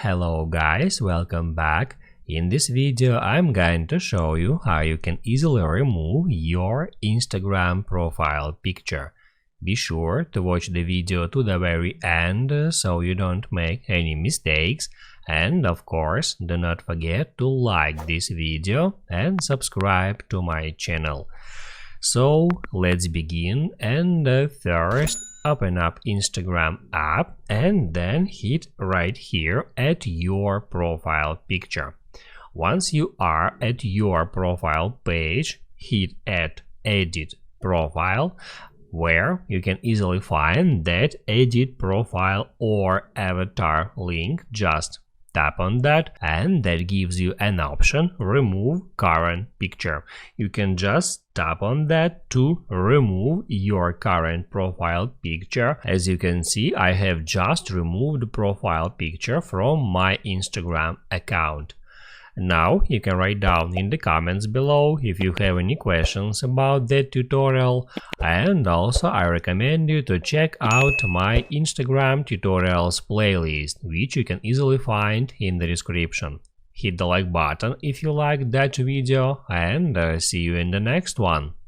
Hello guys, welcome back. In this video I'm going to show you how you can easily remove your Instagram profile picture. Be sure to watch the video to the very end so you don't make any mistakes, and of course do not forget to like this video and subscribe to my channel. So let's begin, and first open up Instagram app and then hit right here at your profile picture. Once you are at your profile page, hit at edit profile, where you can easily find that edit profile or avatar link. Just tap on that and that gives you an option remove current picture. You can just tap on that to remove your current profile picture. As you can see, I have just removed the profile picture from my Instagram account. Now you can write down in the comments below if you have any questions about that tutorial, and also I recommend you to check out my Instagram tutorials playlist, which you can easily find in the description. Hit the like button if you liked that video, and see you in the next one.